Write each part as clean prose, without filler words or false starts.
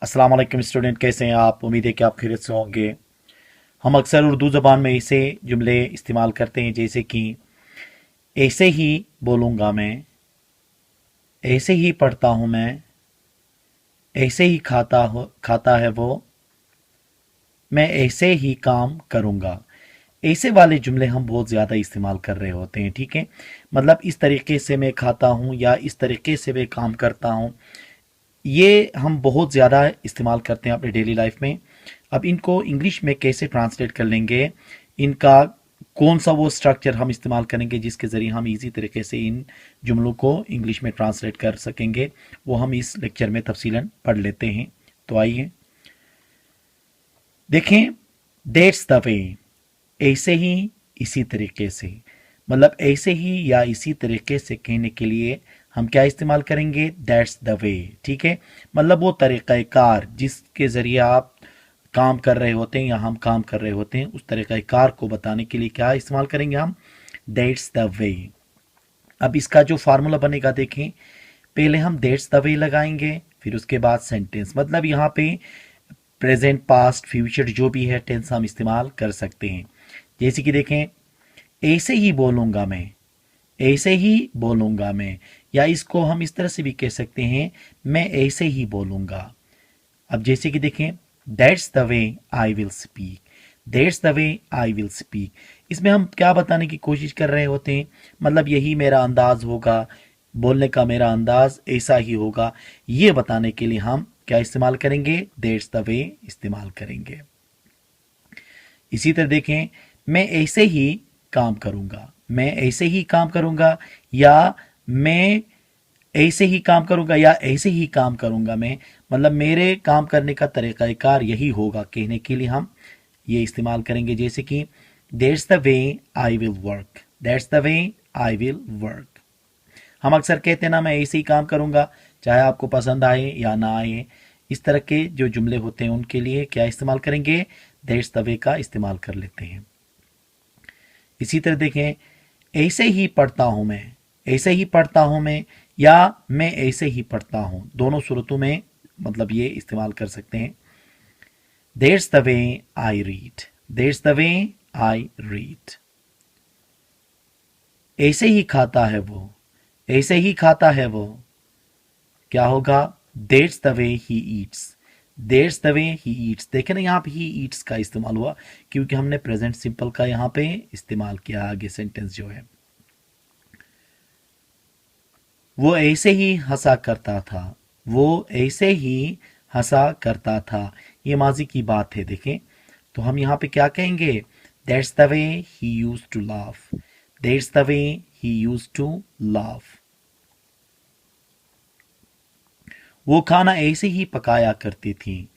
अस्सलाम वालेकुम स्टूडेंट, कैसे हैं आप? उम्मीद है कि आप खैरियत से होंगे। हम अक्सर उर्दू ज़बान में ऐसे जुमले इस्तेमाल करते हैं जैसे कि ऐसे ही बोलूँगा मैं, ऐसे ही पढ़ता हूँ मैं, ऐसे ही खाता है वो, मैं ऐसे ही काम करूँगा। ऐसे वाले जुमले हम बहुत ज़्यादा इस्तेमाल कर रहे होते हैं, ठीक है। मतलब इस तरीके से मैं खाता हूँ या इस तरीके से मैं काम करता हूँ, ये हम बहुत ज़्यादा इस्तेमाल करते हैं अपने डेली लाइफ में। अब इनको इंग्लिश में कैसे ट्रांसलेट कर लेंगे, इनका कौन सा वो स्ट्रक्चर हम इस्तेमाल करेंगे जिसके ज़रिए हम इजी तरीके से इन जुमलों को इंग्लिश में ट्रांसलेट कर सकेंगे, वो हम इस लेक्चर में तफसीलन पढ़ लेते हैं। तो आइए देखें। दैट्स द वे, ऐसे ही, इसी तरीके से। मतलब ऐसे ही या इसी तरीके से कहने के लिए हम क्या इस्तेमाल करेंगे? दैट्स द वे, ठीक है। मतलब वो तरीक़ाकार जिसके ज़रिए आप काम कर रहे होते हैं या हम काम कर रहे होते हैं, उस तरीक़ाकार को बताने के लिए क्या इस्तेमाल करेंगे हम? दैट्स द वे। अब इसका जो फार्मूला बनेगा देखें। पहले हम दैट्स द वे लगाएंगे, फिर उसके बाद सेंटेंस। मतलब यहाँ पे प्रेजेंट, पास्ट, फ्यूचर जो भी है टेंस हम इस्तेमाल कर सकते हैं। जैसे कि देखें, ऐसे ही बोलूँगा मैं, ऐसे ही बोलूँगा मैं, या इसको हम इस तरह से भी कह सकते हैं, मैं ऐसे ही बोलूँगा। अब जैसे कि देखें, that's the way I will speak, that's the way I will speak. इसमें हम क्या बताने की कोशिश कर रहे होते हैं? मतलब यही मेरा अंदाज होगा, बोलने का मेरा अंदाज ऐसा ही होगा, ये बताने के लिए हम क्या इस्तेमाल करेंगे? दैट्स द वे इस्तेमाल करेंगे। इसी तरह देखें, मैं ऐसे ही काम करूंगा, मैं ऐसे ही काम करूंगा, या मैं ऐसे ही काम करूंगा, या ऐसे ही काम करूंगा मैं। मतलब मेरे काम करने का तरीक़ाकार यही होगा कहने के लिए हम ये इस्तेमाल करेंगे। जैसे कि that's the way I will work, that's the way I will work. हम अक्सर कहते हैं ना, मैं ऐसे ही काम करूंगा, चाहे आपको पसंद आए या ना आए। इस तरह के जो जुमले होते हैं उनके लिए क्या इस्तेमाल करेंगे? दैट्स द वे का इस्तेमाल कर लेते हैं। इसी तरह देखें, ऐसे ही पढ़ता हूं मैं, ऐसे ही पढ़ता हूं मैं, या मैं ऐसे ही पढ़ता हूं, दोनों सूरतों में मतलब ये इस्तेमाल कर सकते हैं। That's the way I read, that's the way I read. ऐसे ही खाता है वो, ऐसे ही खाता है वो, क्या होगा? That's the way he eats, that's the way he eats. देखे ना, यहाँ पे ही ईट्स का इस्तेमाल हुआ क्योंकि हमने प्रेजेंट सिंपल का यहाँ पे इस्तेमाल किया। आगे सेंटेंस जो है, वो ऐसे ही हंसा करता था, वो ऐसे ही हंसा करता था, ये माजी की बात है। देखें तो हम यहाँ पे क्या कहेंगे? That's the way he used to laugh, that's the way he used to laugh. वो खाना ऐसे ही पकाया करती थी,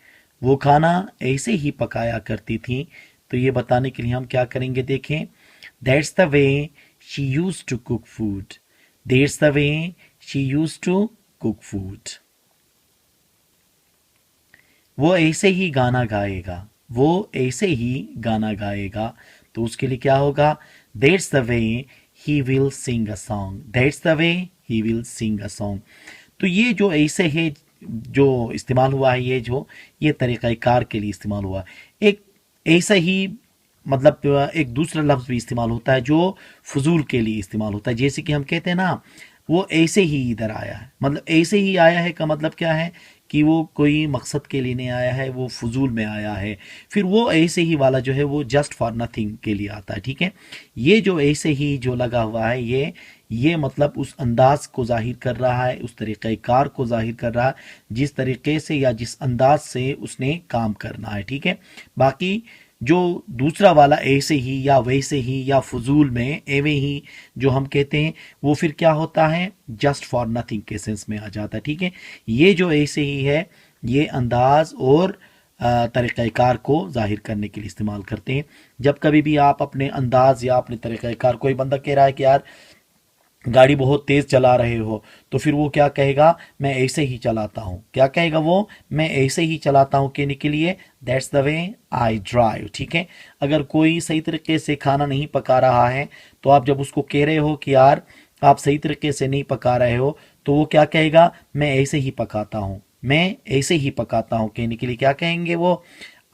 वो खाना ऐसे ही पकाया करती थी। तो ये बताने के लिए हम क्या करेंगे? देखें, that's the way she used to cook food, that's the way she used to cook food. वो ऐसे ही गाना गाएगा, वो ऐसे ही गाना गाएगा। तो उसके लिए क्या होगा? That's the way he will sing a song, that's the way he will sing a song. तो ये जो ऐसे है जो इस्तेमाल हुआ है, ये तरीक़ाकार के लिए इस्तेमाल हुआ। एक ऐसा ही मतलब एक दूसरा लफ्ज़ भी इस्तेमाल होता है जो फजूल के लिए इस्तेमाल होता है। जैसे कि हम कहते हैं ना, वो ऐसे ही इधर आया है। मतलब ऐसे ही आया है का मतलब क्या है? कि वो कोई मकसद के लिए नहीं आया है, वो फजूल में आया है। फिर वो ऐसे ही वाला जो है वो जस्ट फॉर नथिंग के लिए आता है, ठीक है। ये जो ऐसे ही जो लगा हुआ है, ये मतलब उस अंदाज को जाहिर कर रहा है, उस तरीक़ाकार को जाहिर कर रहा है जिस तरीके से या जिस अंदाज से उसने काम करना है, ठीक है। बाकी जो दूसरा वाला ऐसे ही या वैसे ही या फजूल में एवे ही जो हम कहते हैं, वो फिर क्या होता है? जस्ट फॉर नथिंग के सेंस में आ जाता है, ठीक है। ये जो ऐसे ही है, ये अंदाज और तरीक़ाकार को जाहिर करने के लिए इस्तेमाल करते हैं। जब कभी भी आप अपने अंदाज या अपने तरीक़ाकार, कोई बंदा कह रहा है कि यार गाड़ी बहुत तेज चला रहे हो, तो फिर वो क्या कहेगा? मैं ऐसे ही चलाता हूँ। क्या कहेगा वो? मैं ऐसे ही चलाता हूँ कहने के लिए that's the way I drive, ठीक है। अगर कोई सही तरीके से खाना नहीं पका रहा है, तो आप जब उसको कह रहे हो कि यार आप सही तरीके से नहीं पका रहे हो, तो वो क्या कहेगा? मैं ऐसे ही पकाता हूँ। मैं ऐसे ही पकाता हूँ कहने के लिए क्या कहेंगे वो,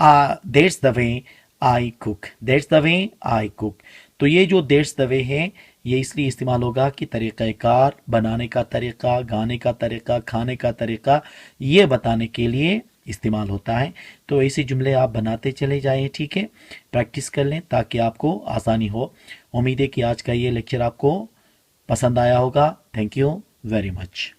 that's the way I cook, that's the way I cook. तो ये जो दैट्स द वे है ये इसलिए इस्तेमाल होगा कि तरीक़ाकार, बनाने का तरीक़ा, गाने का तरीक़ा, खाने का तरीक़ा, ये बताने के लिए इस्तेमाल होता है। तो ऐसे जुमले आप बनाते चले जाएं, ठीक है, प्रैक्टिस कर लें ताकि आपको आसानी हो। उम्मीद है कि आज का ये लेक्चर आपको पसंद आया होगा। Thank you very much.